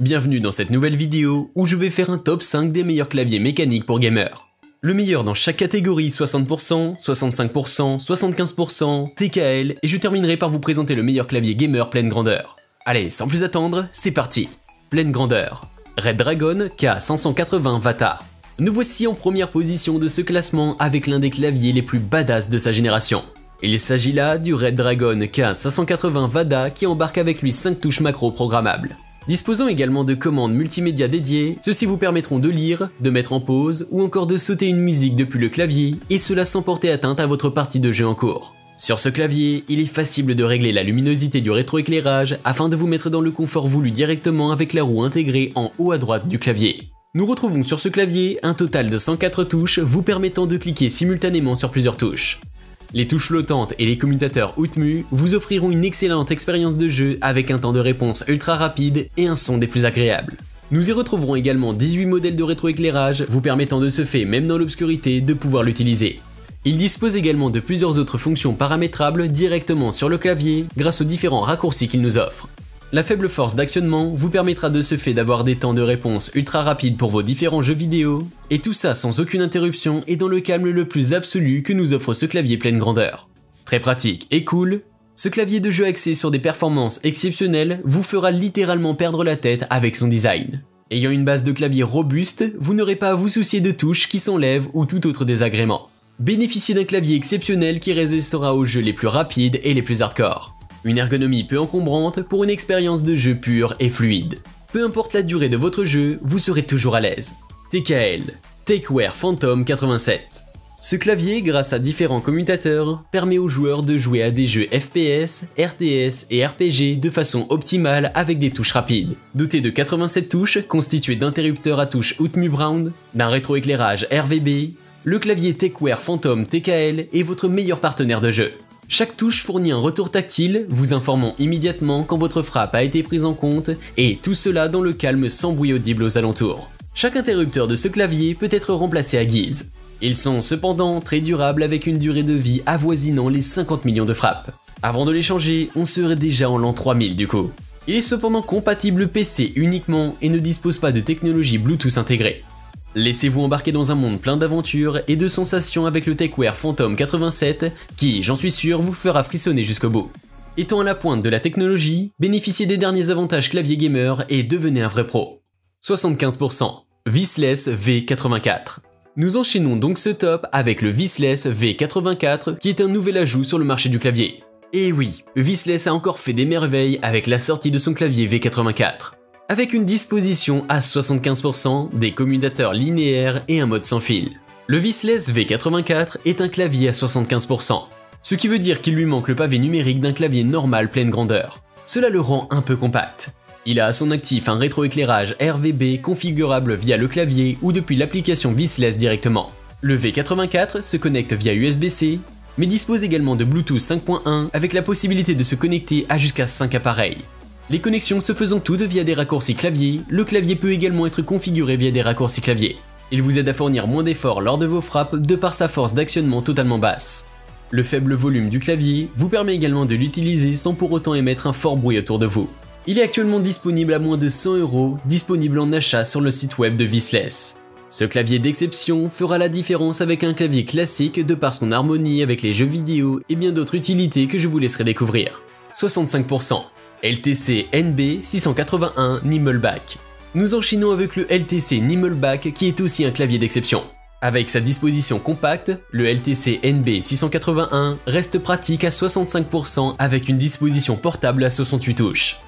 Bienvenue dans cette nouvelle vidéo où je vais faire un top 5 des meilleurs claviers mécaniques pour gamers. Le meilleur dans chaque catégorie 60%, 65%, 75%, TKL et je terminerai par vous présenter le meilleur clavier gamer pleine grandeur. Allez, sans plus attendre, c'est parti. Pleine grandeur. Red Dragon K580 Vata. Nous voici en première position de ce classement avec l'un des claviers les plus badass de sa génération. Il s'agit là du Red Dragon K580 Vata qui embarque avec lui 5 touches macro programmables. Disposant également de commandes multimédia dédiées, ceux-ci vous permettront de lire, de mettre en pause ou encore de sauter une musique depuis le clavier et cela sans porter atteinte à votre partie de jeu en cours. Sur ce clavier, il est facile de régler la luminosité du rétroéclairage afin de vous mettre dans le confort voulu directement avec la roue intégrée en haut à droite du clavier. Nous retrouvons sur ce clavier un total de 104 touches vous permettant de cliquer simultanément sur plusieurs touches. Les touches flottantes et les commutateurs OutMu vous offriront une excellente expérience de jeu avec un temps de réponse ultra rapide et un son des plus agréables. Nous y retrouverons également 18 modèles de rétroéclairage vous permettant de ce fait, même dans l'obscurité, de pouvoir l'utiliser. Il dispose également de plusieurs autres fonctions paramétrables directement sur le clavier grâce aux différents raccourcis qu'il nous offre. La faible force d'actionnement vous permettra de ce fait d'avoir des temps de réponse ultra rapides pour vos différents jeux vidéo, et tout ça sans aucune interruption et dans le calme le plus absolu que nous offre ce clavier pleine grandeur. Très pratique et cool, ce clavier de jeu axé sur des performances exceptionnelles vous fera littéralement perdre la tête avec son design. Ayant une base de clavier robuste, vous n'aurez pas à vous soucier de touches qui s'enlèvent ou tout autre désagrément. Bénéficiez d'un clavier exceptionnel qui résistera aux jeux les plus rapides et les plus hardcore. Une ergonomie peu encombrante pour une expérience de jeu pure et fluide. Peu importe la durée de votre jeu, vous serez toujours à l'aise. TKL, TakeWare Phantom 87. Ce clavier, grâce à différents commutateurs, permet aux joueurs de jouer à des jeux FPS, RTS et RPG de façon optimale avec des touches rapides. Doté de 87 touches, constitué d'interrupteurs à touche OutMu Brown, d'un rétroéclairage RVB, le clavier TakeWare Phantom TKL est votre meilleur partenaire de jeu. Chaque touche fournit un retour tactile, vous informant immédiatement quand votre frappe a été prise en compte, et tout cela dans le calme sans bruit audible aux alentours. Chaque interrupteur de ce clavier peut être remplacé à guise. Ils sont cependant très durables avec une durée de vie avoisinant les 50 millions de frappes. Avant de les changer, on serait déjà en l'an 3000 du coup. Il est cependant compatible PC uniquement et ne dispose pas de technologie Bluetooth intégrée. Laissez-vous embarquer dans un monde plein d'aventures et de sensations avec le TakeWare Phantom 87 qui, j'en suis sûr, vous fera frissonner jusqu'au bout. Étant à la pointe de la technologie, bénéficiez des derniers avantages clavier gamer et devenez un vrai pro. 75%. Vissless V84. Nous enchaînons donc ce top avec le Vissless V84 qui est un nouvel ajout sur le marché du clavier. Et oui, Vissless a encore fait des merveilles avec la sortie de son clavier V84. Avec une disposition à 75%, des commutateurs linéaires et un mode sans fil. Le Vissless V84 est un clavier à 75%, ce qui veut dire qu'il lui manque le pavé numérique d'un clavier normal pleine grandeur. Cela le rend un peu compact. Il a à son actif un rétroéclairage RVB configurable via le clavier ou depuis l'application Vissless directement. Le V84 se connecte via USB-C, mais dispose également de Bluetooth 5.1 avec la possibilité de se connecter à jusqu'à 5 appareils. Les connexions se faisant toutes via des raccourcis clavier, le clavier peut également être configuré via des raccourcis clavier. Il vous aide à fournir moins d'efforts lors de vos frappes de par sa force d'actionnement totalement basse. Le faible volume du clavier vous permet également de l'utiliser sans pour autant émettre un fort bruit autour de vous. Il est actuellement disponible à moins de 100 €, disponible en achat sur le site web de Vissless. Ce clavier d'exception fera la différence avec un clavier classique de par son harmonie avec les jeux vidéo et bien d'autres utilités que je vous laisserai découvrir. 65%. LTC NB681 Nimmelback. Nous enchaînons avec le LTC Nimmelback qui est aussi un clavier d'exception. Avec sa disposition compacte, le LTC NB681 reste pratique à 65% avec une disposition portable à 68 touches.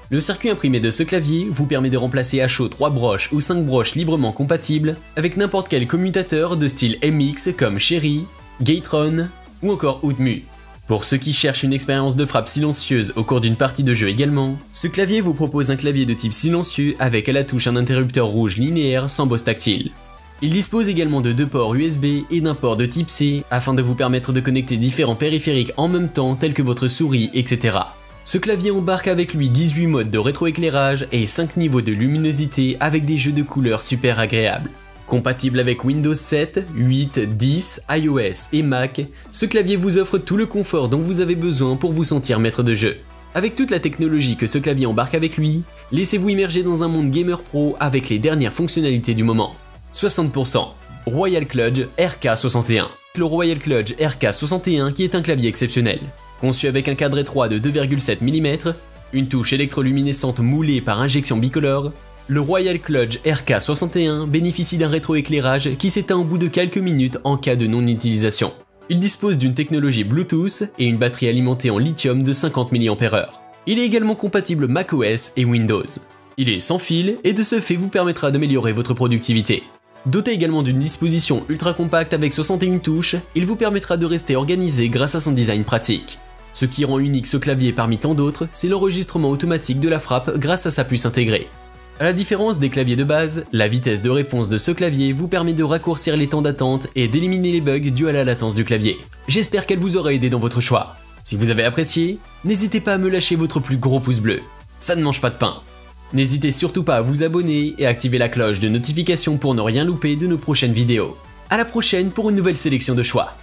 Le circuit imprimé de ce clavier vous permet de remplacer à chaud 3 broches ou 5 broches librement compatibles avec n'importe quel commutateur de style MX comme Cherry, Gatron ou encore OutMu. Pour ceux qui cherchent une expérience de frappe silencieuse au cours d'une partie de jeu également, ce clavier vous propose un clavier de type silencieux avec à la touche un interrupteur rouge linéaire sans bosse tactile. Il dispose également de 2 ports USB et d'un port de type C afin de vous permettre de connecter différents périphériques en même temps tels que votre souris, etc. Ce clavier embarque avec lui 18 modes de rétroéclairage et 5 niveaux de luminosité avec des jeux de couleurs super agréables. Compatible avec Windows 7, 8, 10, iOS et Mac, ce clavier vous offre tout le confort dont vous avez besoin pour vous sentir maître de jeu. Avec toute la technologie que ce clavier embarque avec lui, laissez-vous immerger dans un monde gamer pro avec les dernières fonctionnalités du moment. 60%. Royal Kludge RK61. Le Royal Kludge RK61 qui est un clavier exceptionnel. Conçu avec un cadre étroit de 2,7 mm, une touche électroluminescente moulée par injection bicolore, le Royal Kludge RK61 bénéficie d'un rétroéclairage qui s'éteint au bout de quelques minutes en cas de non-utilisation. Il dispose d'une technologie Bluetooth et une batterie alimentée en lithium de 50 mAh. Il est également compatible macOS et Windows. Il est sans fil et de ce fait vous permettra d'améliorer votre productivité. Doté également d'une disposition ultra compacte avec 61 touches, il vous permettra de rester organisé grâce à son design pratique. Ce qui rend unique ce clavier parmi tant d'autres, c'est l'enregistrement automatique de la frappe grâce à sa puce intégrée. A la différence des claviers de base, la vitesse de réponse de ce clavier vous permet de raccourcir les temps d'attente et d'éliminer les bugs dus à la latence du clavier. J'espère qu'elle vous aura aidé dans votre choix. Si vous avez apprécié, n'hésitez pas à me lâcher votre plus gros pouce bleu. Ça ne mange pas de pain. N'hésitez surtout pas à vous abonner et à activer la cloche de notification pour ne rien louper de nos prochaines vidéos. À la prochaine pour une nouvelle sélection de choix.